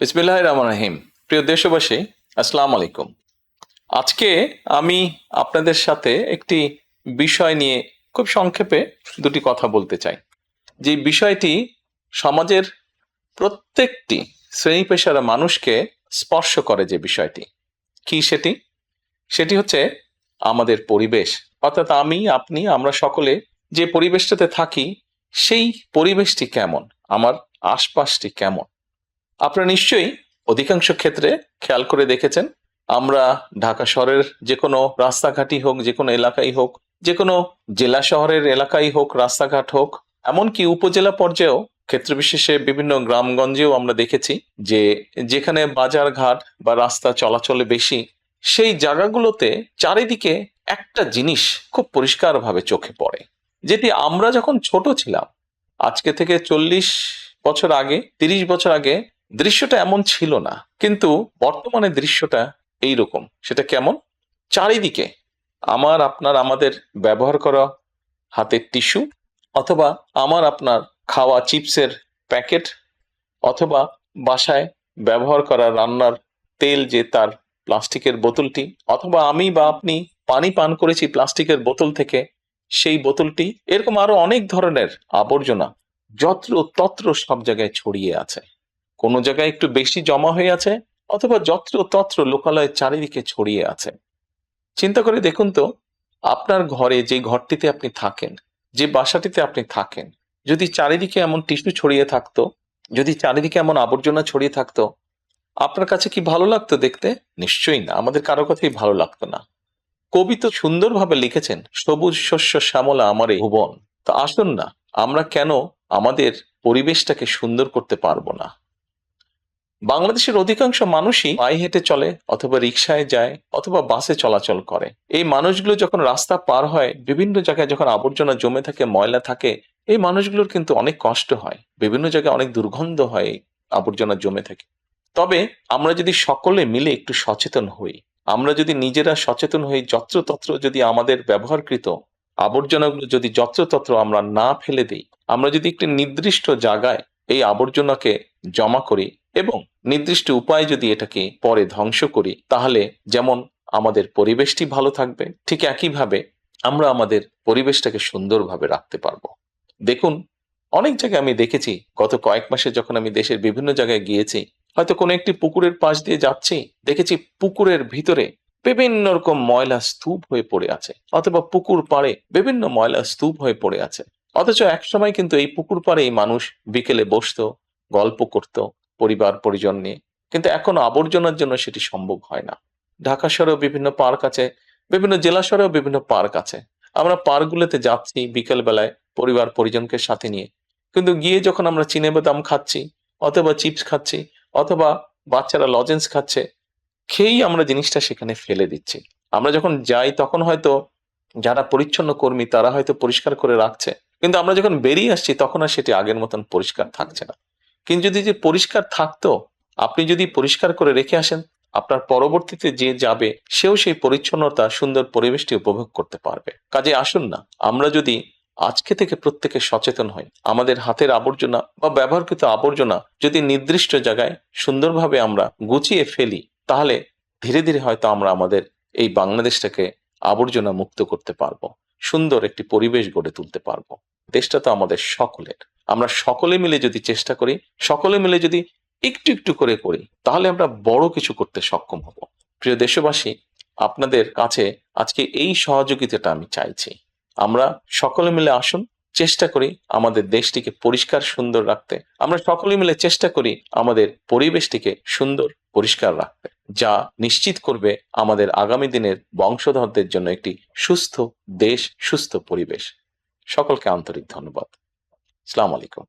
বিসমিল্লাহির রহমানির রহিম। প্রিয় দেশবাসী, আসসালামু আলাইকুম। আজকে আমি আপনাদের সাথে একটি বিষয় নিয়ে খুব সংক্ষেপে দুটি কথা বলতে চাই। যে বিষয়টি সমাজের প্রত্যেকটি শ্রেণী পেশার মানুষকে স্পর্শ করে। যে বিষয়টি কি সেটি সেটি হচ্ছে আমাদের পরিবেশ। অর্থাৎ আমি, আপনি, আমরা সকলে যে পরিবেশটাতে থাকি সেই পরিবেশটি কেমন, আমার আশপাশটি কেমন। আপনারা নিশ্চয়ই অধিকাংশ ক্ষেত্রে খেয়াল করে দেখেছেন, আমরা ঢাকা শহরের যে কোনো রাস্তাঘাটই হোক, যে কোনো এলাকাই হোক, যে কোনো জেলা শহরের এলাকাই হোক, রাস্তাঘাট হোক, এমনকি উপজেলা পর্যায়েও ক্ষেত্র বিশেষে বিভিন্ন গ্রামগঞ্জেও আমরা দেখেছি যে যেখানে বাজার ঘাট বা রাস্তা চলাচলে বেশি, সেই জায়গাগুলোতে চারিদিকে একটা জিনিস খুব পরিষ্কারভাবে চোখে পড়ে, যেটি আমরা যখন ছোট ছিলাম, আজকে থেকে 40 বছর আগে, 30 বছর আগে দৃশ্যটা এমন ছিল না, কিন্তু বর্তমানে দৃশ্যটা এইরকম। সেটা কেমন? চারিদিকে আমার, আপনার, আমাদের ব্যবহার করা হাতের টিস্যু, অথবা আমার আপনার খাওয়া চিপসের প্যাকেট, অথবা বাসায় ব্যবহার করা রান্নার তেল, যে তার প্লাস্টিকের বোতলটি, অথবা আমি বা আপনি পানি পান করেছি প্লাস্টিকের বোতল থেকে, সেই বোতলটি, এরকম আরো অনেক ধরনের আবর্জনা যত্র তত্র সব জায়গায় ছড়িয়ে আছে। কোনো জায়গায় একটু বেশি জমা হয়ে আছে, অথবা যত্র তত্র লোকালয়ে চারিদিকে ছড়িয়ে আছে। চিন্তা করে দেখুন তো, আপনার ঘরে, যে ঘরটিতে আপনি থাকেন, যে বাসাটিতে আপনি থাকেন, যদি চারিদিকে এমন টিস্যু ছড়িয়ে থাকতো, যদি চারিদিকে এমন আবর্জনা ছড়িয়ে থাকতো, আপনার কাছে কি ভালো লাগতো দেখতে? নিশ্চয়ই না, আমাদের কারো কথাই ভালো লাগতো না। কবি তো সুন্দরভাবে লিখেছেন, সবুজ শস্য শ্যামলা আমার এই ভুবন। তো আসুন না, আমরা কেন আমাদের পরিবেশটাকে সুন্দর করতে পারবো না? বাংলাদেশের অধিকাংশ মানুষই পায়ে হেঁটে চলে, অথবা রিকশায় যায়, অথবা বাসে চলাচল করে। এই মানুষগুলো যখন রাস্তা পার হয়, বিভিন্ন জায়গায় যখন আবর্জনা জমে থাকে, ময়লা থাকে, এই মানুষগুলোর কিন্তু অনেক কষ্ট হয়, বিভিন্ন জায়গায় অনেক দুর্গন্ধ হয় এই আবর্জনা জমে থাকে। তবে আমরা যদি সকলে মিলে একটু সচেতন হই, আমরা যদি নিজেরা সচেতন হই, যত্রতত্র যদি আমাদের ব্যবহারকৃত আবর্জনাগুলো যদি যত্রতত্র আমরা না ফেলে দিই, আমরা যদি একটি নির্দিষ্ট জায়গায় এই আবর্জনাকে জমা করি এবং নির্দিষ্ট উপায়ে যদি এটাকে পরে ধ্বংস করি, তাহলে যেমন আমাদের পরিবেশটি ভালো থাকবে, ঠিক একইভাবে আমরা আমাদের পরিবেশটাকে সুন্দরভাবে রাখতে পারবো। দেখুন, অনেক জায়গায় আমি দেখেছি, গত কয়েক মাসে যখন আমি দেশের বিভিন্ন জায়গায় গিয়েছি, হয়তো কোনো একটি পুকুরের পাশ দিয়ে যাচ্ছি, দেখেছি পুকুরের ভিতরে বিভিন্ন রকম ময়লা স্তূপ হয়ে পড়ে আছে, অথবা পুকুর পাড়ে বিভিন্ন ময়লা স্তূপ হয়ে পড়ে আছে। অথচ একসময় কিন্তু এই পুকুর পাড়েই মানুষ বিকেলে বসতো, গল্প করত পরিবার পরিজন নিয়ে। কিন্তু এখন আবর্জনার জন্য সেটি সম্ভব হয় না। ঢাকা শহরেও বিভিন্ন পার্ক আছে, বিভিন্ন জেলা শহরেও বিভিন্ন পার্ক আছে। আমরা পার্কগুলোতে যাচ্ছি বিকেল বেলায় পরিবার পরিজনকে সাথে নিয়ে, কিন্তু গিয়ে যখন আমরা চিনেবাদাম খাচ্ছি, অথবা চিপস খাচ্ছি, অথবা বাচ্চারা লজেন্স খাচ্ছে, খেয়েই আমরা জিনিসটা সেখানে ফেলে দিচ্ছি। আমরা যখন যাই তখন হয়তো যারা পরিচ্ছন্ন কর্মী তারা হয়তো পরিষ্কার করে রাখছে, কিন্তু আমরা যখন বেরিয়ে আসছি তখন আর সেটি আগের মতন পরিষ্কার থাকছে না। কিন্তু যদি যে পরিষ্কার থাকতো, আপনি যদি পরিষ্কার করে রেখে আসেন, আপনার পরবর্তীতে যে যাবে সেও সেই পরিচ্ছন্নতা, সুন্দর পরিবেশটি উপভোগ করতে পারবে। কাজে আসুন না, আমরা যদি আজকে থেকে প্রত্যেকে সচেতন হই, আমাদের হাতের আবর্জনা বা ব্যবহৃত আবর্জনা যদি নির্দিষ্ট জায়গায় সুন্দরভাবে আমরা গুছিয়ে ফেলি, তাহলে ধীরে ধীরে হয়তো আমরা আমাদের এই বাংলাদেশটাকে আবর্জনা মুক্ত করতে পারবো, সুন্দর একটি পরিবেশ গড়ে তুলতে পারবো। দেশটা তো আমাদের সকলের। আমরা সকলে মিলে যদি চেষ্টা করি, সকলে মিলে যদি একটু একটু করে করি, তাহলে আমরা বড় কিছু করতে সক্ষম হব। প্রিয় দেশবাসী, আপনাদের কাছে আজকে এই সহযোগিতাটা আমি চাইছি। আমরা সকলে মিলে আসুন, চেষ্টা করি আমাদের দেশটিকে পরিষ্কার সুন্দর রাখতে। আমরা সকলে মিলে চেষ্টা করি আমাদের পরিবেশটিকে সুন্দর পরিষ্কার রাখতে, যা নিশ্চিত করবে আমাদের আগামী দিনের বংশধরদের জন্য একটি সুস্থ দেশ, সুস্থ পরিবেশ। সকলকে আন্তরিক ধন্যবাদ। আসসালামু আলাইকুম।